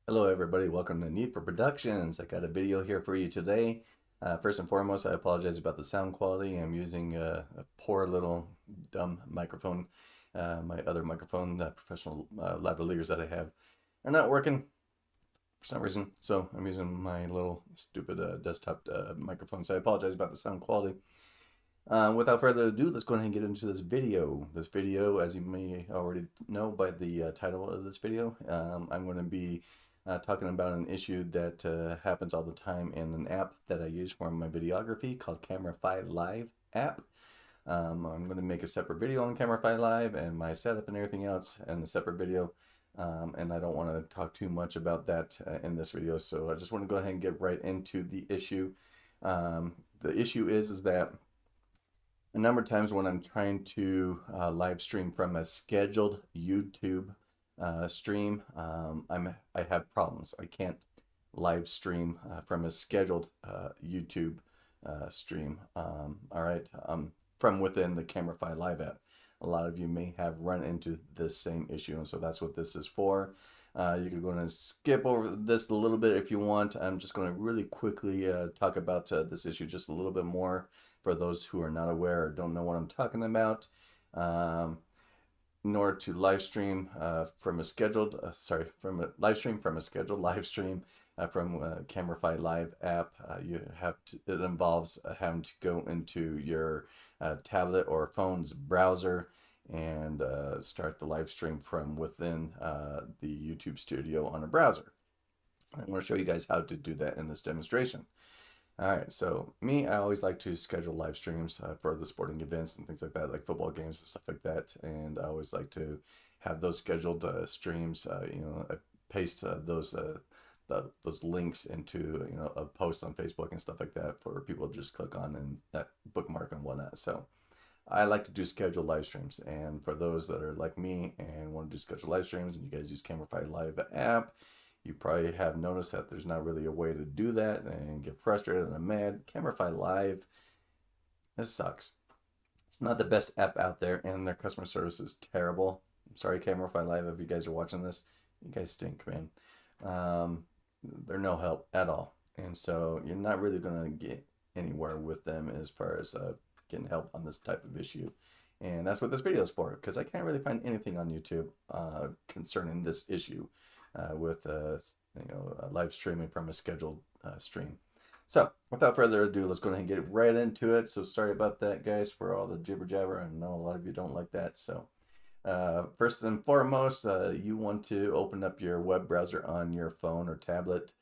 Hello everybody, welcome to Need for Productions. I got a video here for you today. First and foremost, I apologize about the sound quality. I'm using a poor little dumb microphone. My other microphone, the professional lavaliers that I have, are not working for some reason. So I'm using my little stupid desktop microphone. So I apologize about the sound quality. Without further ado, let's go ahead and get into this video. This video, as you may already know by the title of this video, I'm going to be talking about an issue that happens all the time in an app that I use for my videography called Camerafi Live app. I'm going to make a separate video on Camerafi Live and my setup and everything else in a separate video. And I don't want to talk too much about that in this video, so I just want to go ahead and get right into the issue. The issue is that a number of times when I'm trying to live stream from a scheduled YouTube stream, I have problems. I can't live stream from a scheduled YouTube stream. All right, from within the Camerafi Live app. A lot of you may have run into this same issue, and so that's what this is for. You can go and skip over this a little bit if you want. I'm just going to really quickly talk about this issue just a little bit more for those who are not aware or don't know what I'm talking about. In order to live stream from a scheduled, from a live stream from a scheduled live stream from Camerafi Live app, it involves having to go into your tablet or phone's browser and start the live stream from within the YouTube studio on a browser. I'm going to show you guys how to do that in this demonstration. All right, so me, I always like to schedule live streams for the sporting events and things like that, like football games and stuff like that. And I always like to have those scheduled streams. I paste those links into a post on Facebook and stuff like that for people to just click on and that bookmark and whatnot. So I like to do scheduled live streams, and for those that are like me and want to do scheduled live streams, and you guys use Camerafi Live app, you probably have noticed that there's not really a way to do that and get frustrated and mad. Camerafi Live, this sucks. It's not the best app out there, and their customer service is terrible. I'm sorry, Camerafi Live, if you guys are watching this, you guys stink, man. They're no help at all, and so you're not really gonna get anywhere with them as far as getting help on this type of issue. And that's what this video is for, because I can't really find anything on YouTube concerning this issue with live streaming from a scheduled stream. So without further ado, let's go ahead and get right into it. So sorry about that, guys, for all the jibber jabber. I know a lot of you don't like that. So first and foremost, you want to open up your web browser on your phone or tablet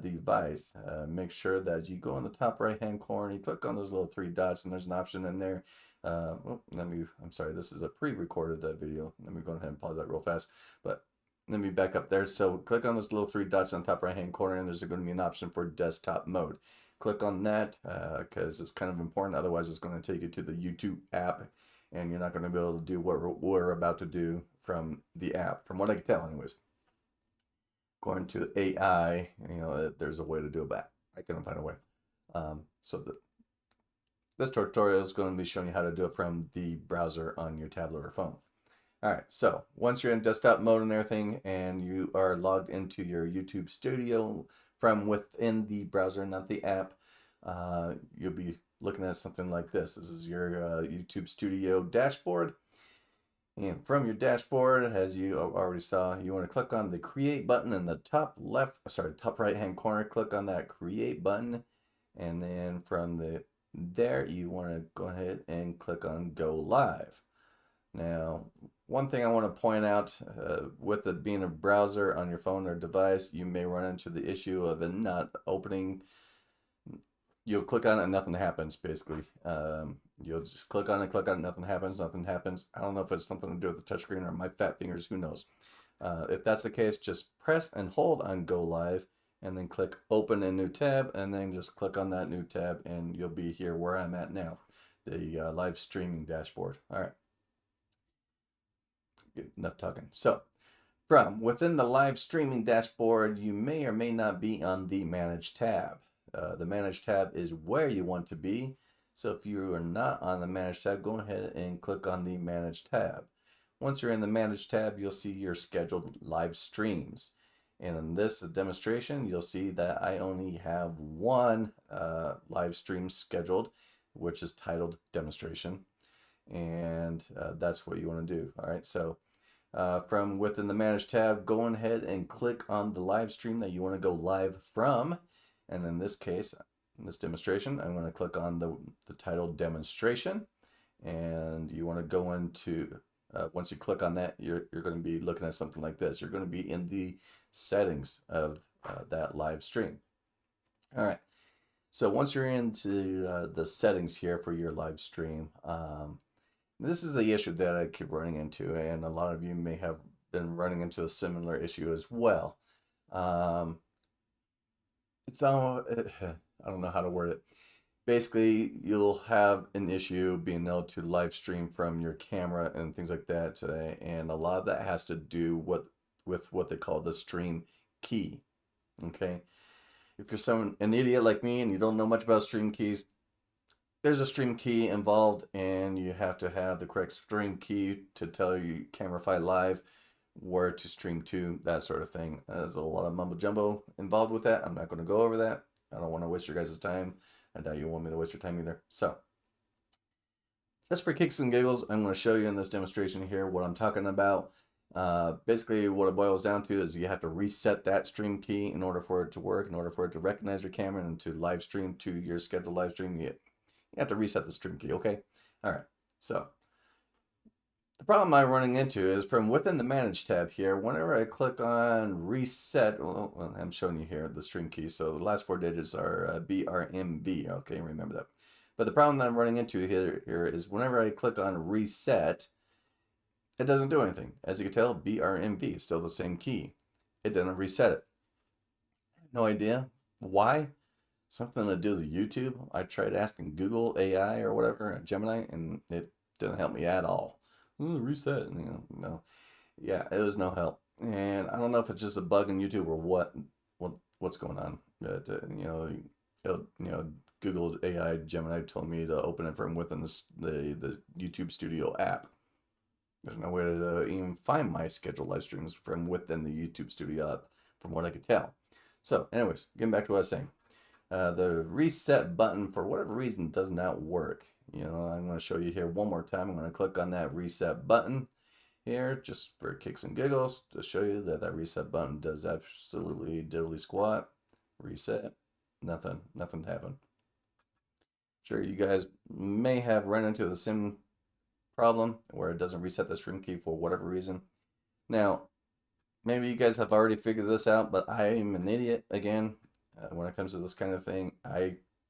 device. Make sure that you go in the top right hand corner, you click on those little three dots, and there's an option in there. I'm sorry, this is a pre-recorded video. Let me go ahead and pause that real fast. But let me back up there. So click on those little three dots on the top right hand corner, and there's going to be an option for desktop mode. Click on that because it's kind of important. Otherwise, it's going to take you to the YouTube app, and you're not going to be able to do what we're about to do from the app, from what I can tell, anyways. According to AI, there's a way to do it, but I couldn't find a way. This tutorial is going to be showing you how to do it from the browser on your tablet or phone. All right, so once you're in desktop mode and everything, and you are logged into your YouTube studio from within the browser, not the app, you'll be looking at something like this. This is your YouTube studio dashboard. And from your dashboard, as you already saw, you want to click on the create button in the top right hand corner. Click on that create button, and then from there you want to go ahead and click on go live. Now, one thing I want to point out, with it being a browser on your phone or device, you may run into the issue of it not opening. You'll click on it and nothing happens, basically. You'll just click on it, nothing happens. I don't know if it's something to do with the touchscreen or my fat fingers, who knows. If that's the case, just press and hold on Go Live, and then click Open a New Tab, and then just click on that new tab, and you'll be here where I'm at now, the live streaming dashboard. All right. Good, enough talking. So, from within the live streaming dashboard, you may or may not be on the Manage tab. The Manage tab is where you want to be. So if you are not on the Manage tab, go ahead and click on the Manage tab. Once you're in the Manage tab, you'll see your scheduled live streams. And in this demonstration, you'll see that I only have one live stream scheduled, which is titled demonstration. And that's what you want to do. All right, so from within the Manage tab, go ahead and click on the live stream that you want to go live from. And in this case, in this demonstration, I'm going to click on the title demonstration. And you want to go into, once you click on that, you're going to be looking at something like this. You're going to be in the settings of that live stream. All right. So once you're into the settings here for your live stream, this is the issue that I keep running into, and a lot of you may have been running into a similar issue as well. It's all, I don't know how to word it. Basically, you'll have an issue being able to live stream from your camera and things like that today, and a lot of that has to do with what they call the stream key. Okay, if you're an idiot like me and you don't know much about stream keys, there's a stream key involved, and you have to have the correct stream key to tell you Camerafi Live where to stream to, that sort of thing. There's a lot of mumbo jumbo involved with that. I'm not going to go over that. I don't want to waste your guys' time. I doubt you want me to waste your time either. So, just for kicks and giggles, I'm going to show you in this demonstration here what I'm talking about. Basically, what it boils down to is you have to reset that stream key in order for it to work, in order for it to recognize your camera and to live stream to your scheduled live stream. You have to reset the stream key, okay? All right, so the problem I'm running into is from within the Manage tab here, whenever I click on Reset, well, I'm showing you here the stream key, so the last 4 digits are BRMB, okay, remember that. But the problem that I'm running into here is whenever I click on Reset, it doesn't do anything. As you can tell, BRMB is still the same key. It doesn't reset it. No idea why. Something to do with YouTube. I tried asking Google AI or whatever, Gemini, and it didn't help me at all. Ooh, reset, no. Yeah, it was no help. And I don't know if it's just a bug in YouTube or what's going on. But Google AI Gemini told me to open it from within the YouTube Studio app. There's no way to even find my scheduled live streams from within the YouTube Studio app, from what I could tell. So, anyways, getting back to what I was saying. The reset button, for whatever reason, does not work. I'm going to show you here one more time. I'm going to click on that reset button here, just for kicks and giggles, to show you that that reset button does absolutely diddly squat. Reset, nothing happened. Sure, you guys may have run into the same problem where it doesn't reset the stream key for whatever reason. Now, maybe you guys have already figured this out, but I am an idiot again. When it comes to this kind of thing,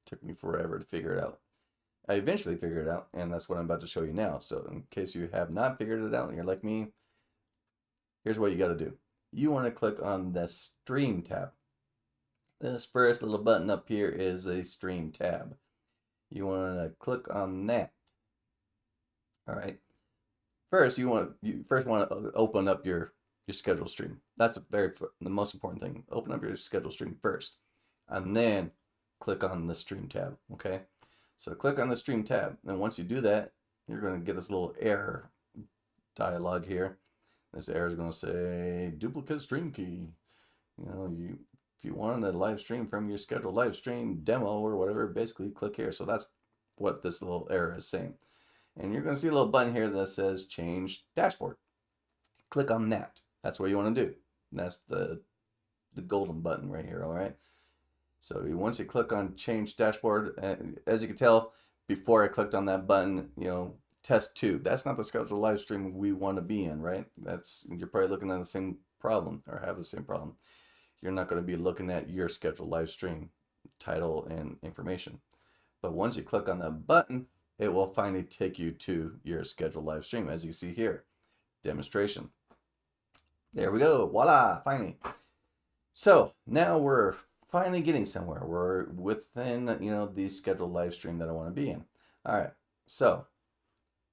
took me forever to figure it out. I eventually figured it out, and that's what I'm about to show you now. So in case you have not figured it out and you're like me, here's what you got to do. You want to click on the Stream tab. This first little button up here is a Stream tab. You want to click on that. All right. First, you want to open up your schedule stream. That's the most important thing. Open up your schedule stream first, and then click on the Stream tab. Okay. So click on the Stream tab, and once you do that, you're going to get this little error dialog here. This error is going to say duplicate stream key. If you want a live stream from your scheduled live stream demo or whatever, basically click here. So that's what this little error is saying. And you're going to see a little button here that says change dashboard. Click on that. That's what you want to do. That's the golden button right here, all right? So once you click on change dashboard, as you can tell, before I clicked on that button, test 2. That's not the scheduled live stream we want to be in, right? You're probably looking at the same problem or have the same problem. You're not going to be looking at your scheduled live stream title and information. But once you click on that button, it will finally take you to your scheduled live stream, as you see here. Demonstration. There we go. Voila, finally. So now we're finally getting somewhere. We're within, the scheduled live stream that I want to be in. All right. So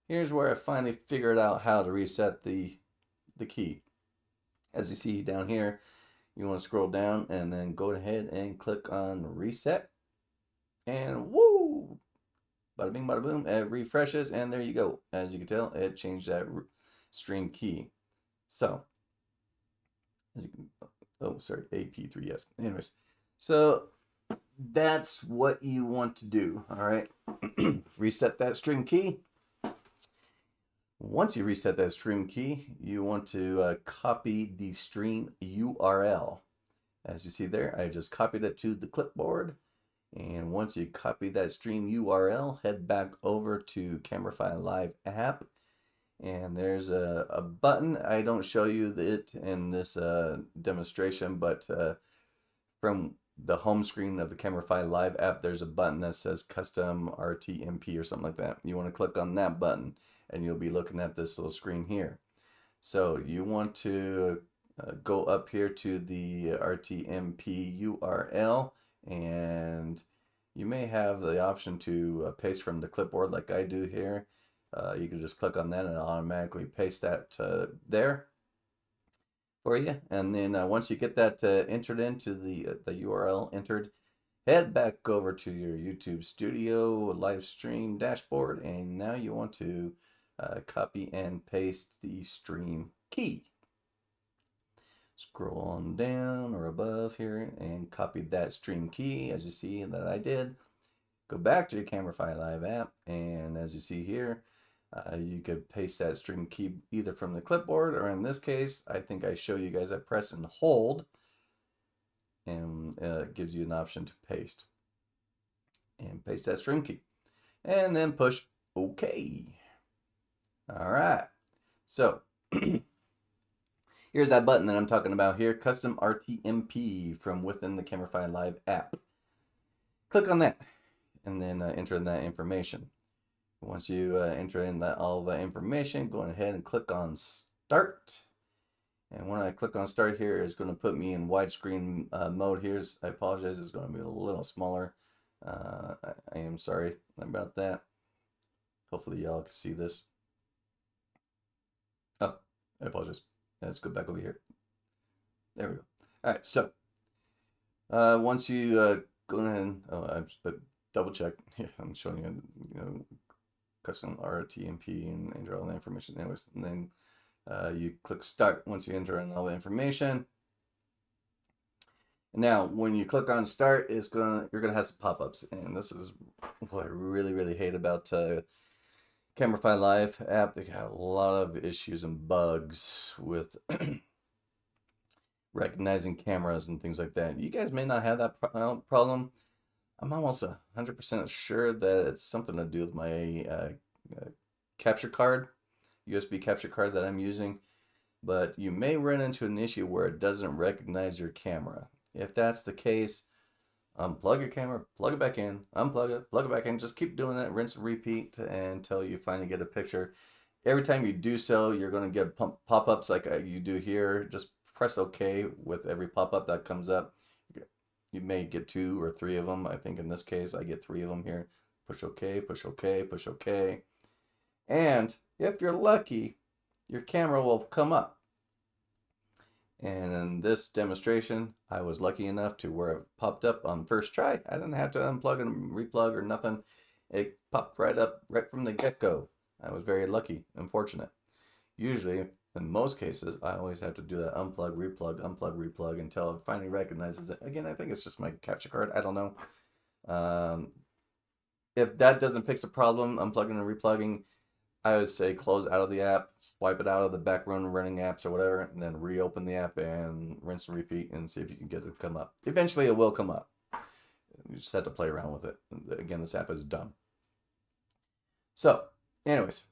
here's where I finally figured out how to reset the key. As you see down here, you want to scroll down and then go ahead and click on reset. And woo! Bada bing, bada boom. It refreshes, and there you go. As you can tell, it changed that stream key. So, Oh, sorry, AP3S. Anyways, so that's what you want to do. All right, reset that stream key. Once you reset that stream key, you want to copy the stream URL. As you see there, I just copied it to the clipboard. And once you copy that stream URL, head back over to Camerafi Live app. And there's a button. I don't show you it in this demonstration, but from the home screen of the Camerafi Live app, there's a button that says Custom RTMP or something like that. You want to click on that button, and you'll be looking at this little screen here. So you want to go up here to the RTMP URL, and you may have the option to paste from the clipboard like I do here. You can just click on that and it'll automatically paste that there for you. And then once you get that entered into the URL entered, head back over to your YouTube Studio live stream dashboard, and now you want to copy and paste the stream key. Scroll on down or above here and copy that stream key as you see that I did. Go back to your Camerafi Live app, and as you see here, you could paste that stream key either from the clipboard, or in this case, I think I show you guys I press and hold, and it gives you an option to paste. And paste that stream key. And then push OK. All right. So here's that button that I'm talking about here, Custom RTMP from within the Camerafi Live app. Click on that and then enter in that information. Once you enter in all the information, go ahead and click on Start. And when I click on Start here, it's going to put me in widescreen mode here. I apologize, it's going to be a little smaller. I am sorry about that. Hopefully y'all can see this. Oh, I apologize. Let's go back over here. There we go. All right, so once you go ahead and double check. Yeah, I'm showing you, custom RTMP and enter all the information. Anyways, and then you click Start once you enter in all the information. Now, when you click on Start, you're gonna have some pop-ups, and this is what I really hate about Camerafi Live app. They got a lot of issues and bugs with recognizing cameras and things like that. You guys may not have that problem. I'm almost 100% sure that it's something to do with my capture card, USB capture card that I'm using. But you may run into an issue where it doesn't recognize your camera. If that's the case, unplug your camera, plug it back in, unplug it, plug it back in. Just keep doing that, rinse and repeat until you finally get a picture. Every time you do so, you're going to get pop-ups like you do here. Just press OK with every pop-up that comes up. You may get 2 or 3 of them. I think in this case, I get 3 of them here. Push OK, push OK, push OK. And if you're lucky, your camera will come up. And in this demonstration, I was lucky enough to where it popped up on first try. I didn't have to unplug and replug or nothing. It popped right up right from the get-go. I was very lucky and fortunate. Usually, in most cases, I always have to do that unplug, replug until it finally recognizes it. Again, I think it's just my capture card. I don't know. If that doesn't fix the problem, unplugging and replugging, I would say close out of the app, swipe it out of the background running apps or whatever, and then reopen the app and rinse and repeat and see if you can get it to come up. Eventually it will come up. You just have to play around with it. Again, this app is dumb. So, anyways,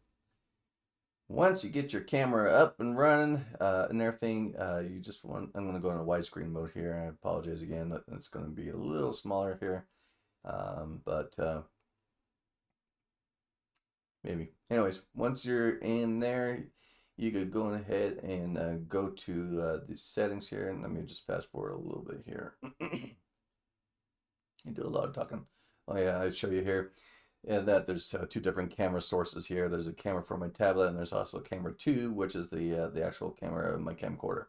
once you get your camera up and running and everything, you just want, I'm going to go into widescreen mode here. I apologize again. It's going to be a little smaller here. Maybe. Anyways, once you're in there, you could go ahead and go to the settings here. And let me just fast forward a little bit here. You do a lot of talking. Oh yeah, I show you here that there's 2 different camera sources here. There's a camera for my tablet, and there's also camera 2, which is the actual camera of my camcorder.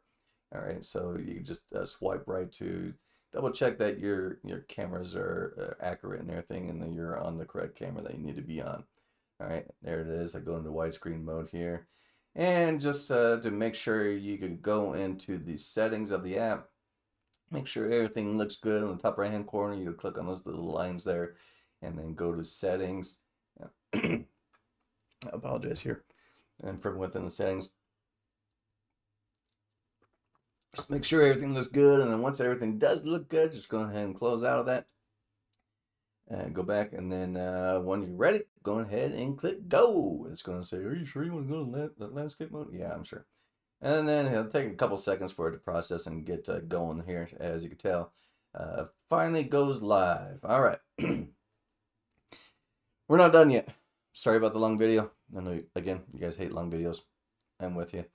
All right, so you just swipe right to double check that your cameras are accurate and everything, and then you're on the correct camera that you need to be on. All right, there it is. I go into widescreen mode here. And just to make sure, you could go into the settings of the app. Make sure everything looks good on the top right hand corner. You click on those little lines there and then go to settings. I apologize here. And from within the settings, just make sure everything looks good. And then once everything does look good, just go ahead and close out of that and go back. And then when you're ready, go ahead and click go. It's going to say, are you sure you want to go to that landscape mode? Yeah, I'm sure. And then it'll take a couple seconds for it to process and get going here, as you can tell. Finally goes live. All right. We're not done yet. Sorry about the long video. I know, again, you guys hate long videos. I'm with you.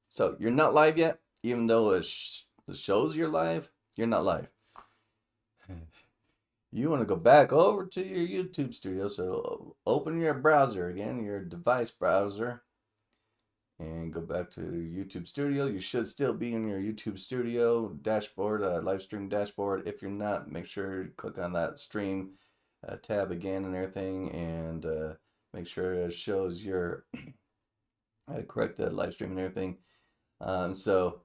So you're not live yet, even though it shows you're live. You're not live. You want to go back over to your YouTube studio. So open your browser again, your device browser, and go back to YouTube Studio. You should still be in your YouTube Studio dashboard, live stream dashboard. If you're not, make sure you click on that stream tab again and everything, and make sure it shows your correct live stream and everything. So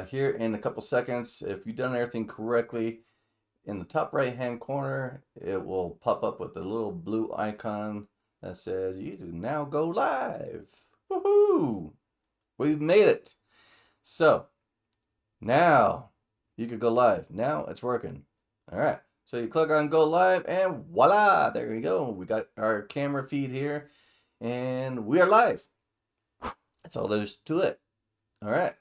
here in a couple seconds, if you've done everything correctly, in the top right hand corner, it will pop up with a little blue icon that says you now go live. Woohoo! We've made it. So now you could go live. Now it's working. All right. So you click on go live and voila, there you go. We got our camera feed here and we are live. That's all there is to it. All right.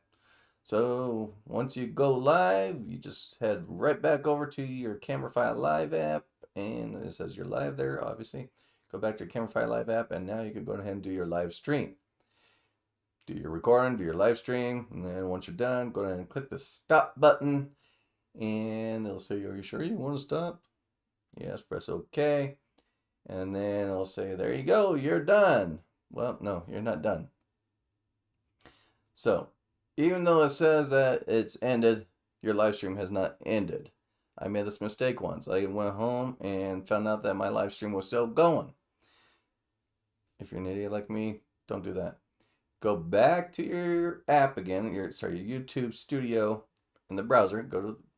So once you go live, you just head right back over to your Camerafi Live app, and it says you're live there, obviously. Go back to your Camerafi Live app, and now you can go ahead and do your live stream. Do your recording, do your live stream, and then once you're done, go ahead and click the stop button, and it'll say, are you sure you want to stop? Yes, press OK. And then it'll say, there you go, you're done. Well, no, you're not done. So, even though it says that it's ended, your live stream has not ended. I made this mistake once. I went home and found out that my live stream was still going. If you're an idiot like me, don't do that. Go back to your app again, your YouTube Studio in the browser.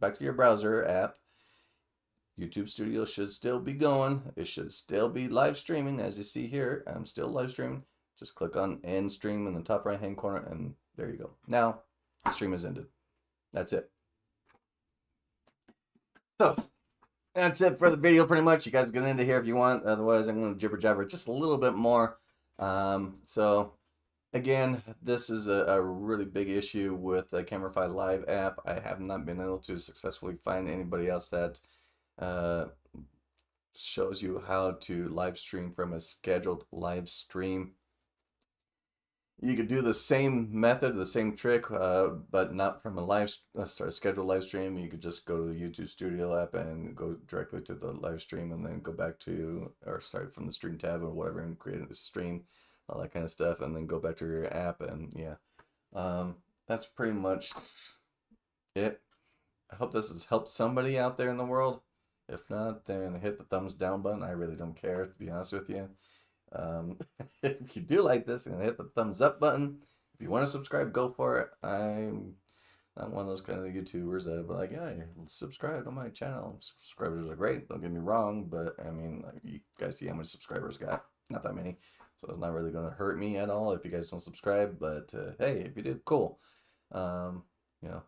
Back to your browser app. YouTube Studio should still be going. It should still be live streaming, as you see here. I'm still live streaming. Just click on end stream in the top right hand corner and there you go. Now the stream is ended. That's it. So that's it for the video pretty much. You guys can end it here if you want. Otherwise I'm going to jibber jabber just a little bit more. So again, this is a really big issue with the Camerafi Live app. I have not been able to successfully find anybody else that shows you how to live stream from a scheduled live stream. You could do the same method, the same trick, but not from a scheduled live stream. You could just go to the YouTube Studio app and go directly to the live stream, and then go back to, or start from the stream tab or whatever, and create a stream, all that kind of stuff, and then go back to your app, and yeah, that's pretty much it. I hope this has helped somebody out there in the world. If not, then hit the thumbs down button. I really don't care, to be honest with you. If you do like this, hit the thumbs up button. If you want to subscribe, go for it. I'm not one of those kind of YouTubers that be like, yeah, subscribe to my channel. Subscribers are great, don't get me wrong, but I mean, like, you guys see how many subscribers I got? Not that many, so it's not really going to hurt me at all if you guys don't subscribe. But hey, if you did, cool. You know,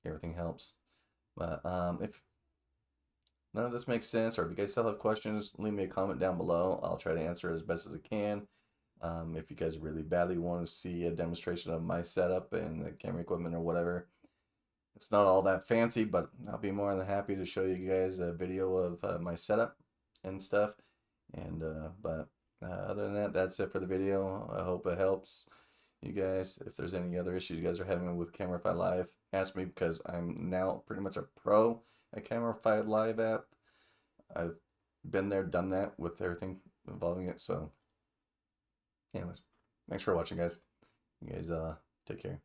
everything helps. But if none of this makes sense, or if you guys still have questions, leave me a comment down below. I'll try to answer as best as I can. If you guys really badly want to see a demonstration of my setup and the camera equipment or whatever, it's not all that fancy, but I'll be more than happy to show you guys a video of my setup and stuff. And other than that, that's it for the video. I hope it helps you guys. If there's any other issues you guys are having with Camerafi Live, ask me, because I'm now pretty much a pro at Camerafi Live app. I've been there, done that with everything involving it. So anyways, thanks for watching, guys. You guys take care.